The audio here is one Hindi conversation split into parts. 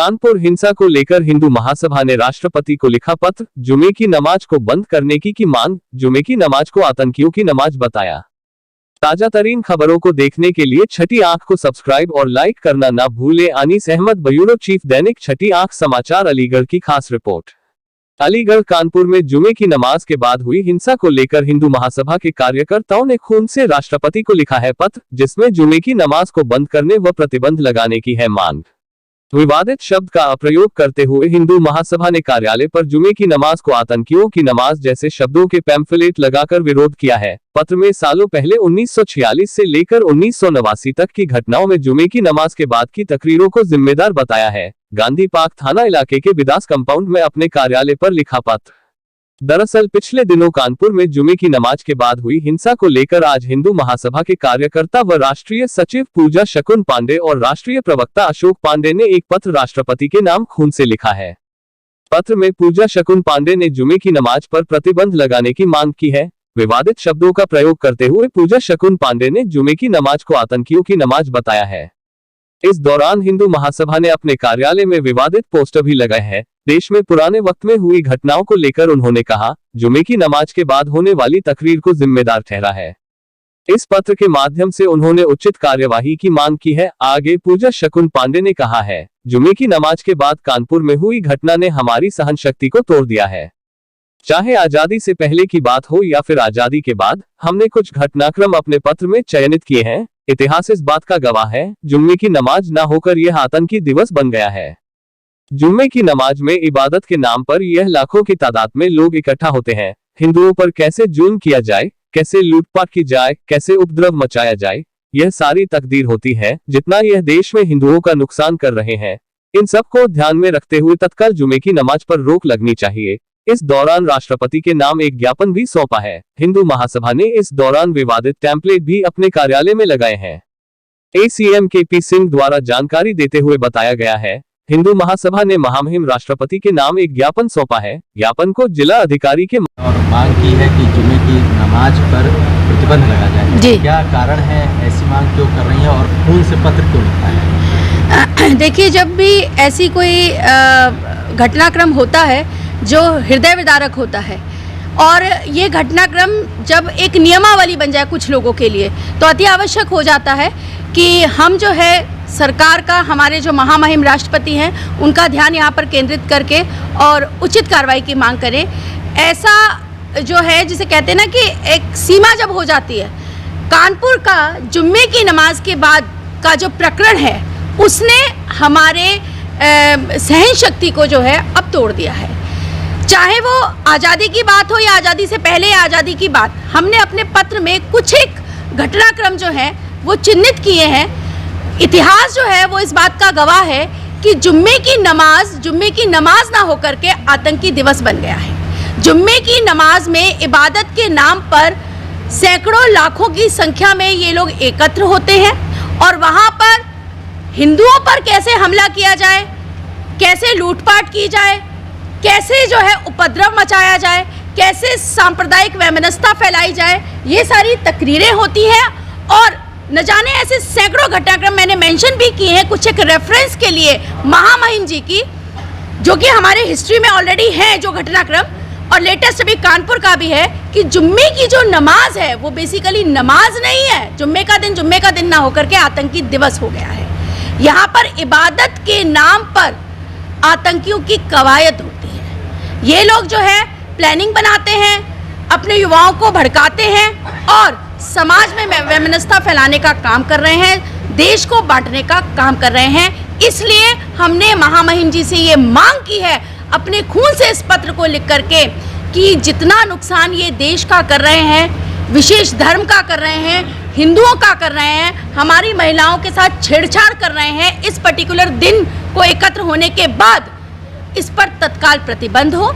कानपुर हिंसा को लेकर हिंदू महासभा ने राष्ट्रपति को लिखा पत्र, जुमे की नमाज को बंद करने की मांग। जुमे की नमाज को आतंकियों की नमाज बताया। ताजा तरीन खबरों को देखने के लिए छठी आंख को सब्सक्राइब और लाइक करना ना भूलें। अनीस अहमद, ब्यूरो चीफ, दैनिक छठी आंख समाचार, अलीगढ़ की खास रिपोर्ट। अलीगढ़ कानपुर में जुमे की नमाज के बाद हुई हिंसा को लेकर हिंदू महासभा के कार्यकर्ताओं ने खून से राष्ट्रपति को लिखा है पत्र, जिसमें जुमे की नमाज को बंद करने व प्रतिबंध लगाने की है मांग। विवादित शब्द का अप्रयोग करते हुए हिंदू महासभा ने कार्यालय पर जुमे की नमाज को आतंकियों की नमाज जैसे शब्दों के पैम्फलेट लगाकर विरोध किया है। पत्र में सालों पहले 1946 से लेकर 1989 तक की घटनाओं में जुमे की नमाज के बाद की तकरीरों को जिम्मेदार बताया है। गांधी पार्क थाना इलाके के बिदास कंपाउंड में अपने कार्यालय पर लिखा पत्र। दरअसल पिछले दिनों कानपुर में जुमे की नमाज के बाद हुई हिंसा को लेकर आज हिंदू महासभा के कार्यकर्ता व राष्ट्रीय सचिव पूजा शकुन पांडे और राष्ट्रीय प्रवक्ता अशोक पांडे ने एक पत्र राष्ट्रपति के नाम खून से लिखा है। पत्र में पूजा शकुन पांडे ने जुमे की नमाज पर प्रतिबंध लगाने की मांग की है। विवादित शब्दों का प्रयोग करते हुए पूजा शकुन पांडे ने जुमे की नमाज को आतंकियों की नमाज बताया है। इस दौरान हिंदू महासभा ने अपने कार्यालय में विवादित पोस्टर भी लगाए हैं। देश में पुराने वक्त में हुई घटनाओं को लेकर उन्होंने कहा, जुमे की नमाज के बाद होने वाली तकरीर को जिम्मेदार ठहरा है। इस पत्र के माध्यम से उन्होंने उचित कार्यवाही की मांग की है। आगे पूजा शकुन पांडे ने कहा है, जुमे की नमाज के बाद कानपुर में हुई घटना ने हमारी सहन शक्ति को तोड़ दिया है। चाहे आजादी से पहले की बात हो या फिर आजादी के बाद, हमने कुछ घटनाक्रम अपने पत्र में चयनित किए हैं। इतिहास इस बात का गवाह है, जुम्मे की नमाज न होकर यह आतंकी दिवस बन गया है। जुम्मे की नमाज में इबादत के नाम पर यह लाखों की तादाद में लोग इकट्ठा होते हैं। हिंदुओं पर कैसे जुल्म किया जाए, कैसे लूटपाट की जाए, कैसे उपद्रव मचाया जाए, यह सारी तकदीर होती है। जितना यह देश में हिंदुओं का नुकसान कर रहे हैं, इन सबको ध्यान में रखते हुए तत्काल जुमे की नमाज पर रोक लगनी चाहिए। इस दौरान राष्ट्रपति के नाम एक ज्ञापन भी सौंपा है। हिंदू महासभा ने इस दौरान विवादित टेम्पलेट भी अपने कार्यालय में लगाए हैं। ACM KP सिंह द्वारा जानकारी देते हुए बताया गया है, हिंदू महासभा ने महामहिम राष्ट्रपति के नाम एक ज्ञापन सौंपा है। ज्ञापन को जिला अधिकारी के और मांग की है कि जुमे की नमाज पर प्रतिबंध लगा जाए। क्या कारण है, ऐसी मांग क्यों कर रही है और खून से पत्र क्यों लिखा है? देखिए, जब भी ऐसी कोई घटनाक्रम होता है जो हृदय विदारक होता है और ये घटनाक्रम जब एक नियमावली बन जाए कुछ लोगों के लिए, तो अति आवश्यक हो जाता है कि हम जो है सरकार का, हमारे जो महामहिम राष्ट्रपति हैं, उनका ध्यान यहाँ पर केंद्रित करके और उचित कार्रवाई की मांग करें। ऐसा जो है जिसे कहते हैं ना कि एक सीमा जब हो जाती है, कानपुर का जुम्मे की नमाज के बाद का जो प्रकरण है उसने हमारे सहन शक्ति को जो है अब तोड़ दिया है। चाहे वो आज़ादी की बात हो या आज़ादी से पहले या आज़ादी की बात, हमने अपने पत्र में कुछ एक घटनाक्रम जो है वो चिन्हित किए हैं। इतिहास जो है वो इस बात का गवाह है कि जुम्मे की नमाज ना होकर के आतंकी दिवस बन गया है। जुम्मे की नमाज में इबादत के नाम पर सैकड़ों लाखों की संख्या में ये लोग एकत्र होते हैं और वहाँ पर हिंदुओं पर कैसे हमला किया जाए, कैसे लूटपाट की जाए, कैसे जो है उपद्रव मचाया जाए, कैसे सांप्रदायिक वैमनस्यता फैलाई जाए, ये सारी तकरीरें होती हैं। और न जाने ऐसे सैकड़ों घटनाक्रम मैंने मेंशन भी किए हैं कुछ एक रेफरेंस के लिए महामहिम जी की, जो कि हमारे हिस्ट्री में ऑलरेडी है जो घटनाक्रम, और लेटेस्ट अभी कानपुर का भी है कि जुम्मे की जो नमाज है वो बेसिकली नमाज नहीं है। जुम्मे का दिन ना होकर के आतंकी दिवस हो गया है। यहाँ पर इबादत के नाम पर आतंकियों की कवायद होती है। ये लोग जो है प्लानिंग बनाते हैं, अपने युवाओं को भड़काते हैं और समाज में वैमनस्यता फैलाने का काम कर रहे हैं, देश को बांटने का काम कर रहे हैं। इसलिए हमने महामहिम जी से ये मांग की है अपने खून से इस पत्र को लिख करके कि जितना नुकसान ये देश का कर रहे हैं, विशेष धर्म का कर रहे हैं, हिंदुओं का कर रहे हैं, हमारी महिलाओं के साथ छेड़छाड़ कर रहे हैं, इस पर्टिकुलर दिन को एकत्र होने के बाद इस पर तत्काल प्रतिबंध हो।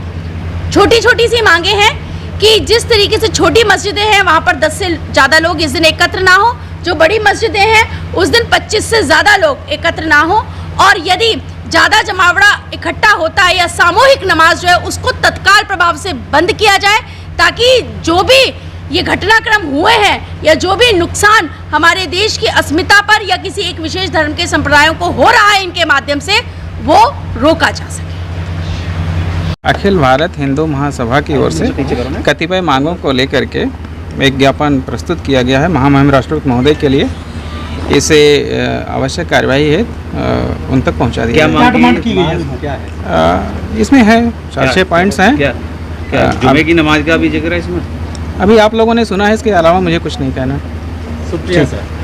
छोटी छोटी सी मांगे हैं कि जिस तरीके से छोटी मस्जिदें हैं वहाँ पर 10 से ज़्यादा लोग इस दिन एकत्र ना हो, जो बड़ी मस्जिदें हैं उस दिन 25 से ज़्यादा लोग एकत्र ना हो, और यदि ज़्यादा जमावड़ा इकट्ठा होता है या सामूहिक नमाज जो है उसको तत्काल प्रभाव से बंद किया जाए, ताकि जो भी ये घटनाक्रम हुए हैं या जो भी नुकसान हमारे देश की अस्मिता पर या किसी एक विशेष धर्म के संप्रदायों को हो रहा है इनके माध्यम से, वो रोका जा सके। अखिल भारत हिंदू महासभा की ओर से कतिपय मांगों को लेकर के एक ज्ञापन प्रस्तुत किया गया है महामहिम राष्ट्रपति महोदय के लिए। इसे आवश्यक कार्यवाही है उन तक पहुंचा दिया है। क्या है? इसमें है 4-6 पॉइंट्स हैं। क्या जुमे की नमाज का भी जिक्र है इसमें? अभी आप लोगों ने सुना है, इसके अलावा मुझे कुछ नहीं कहना। शुक्रिया सर।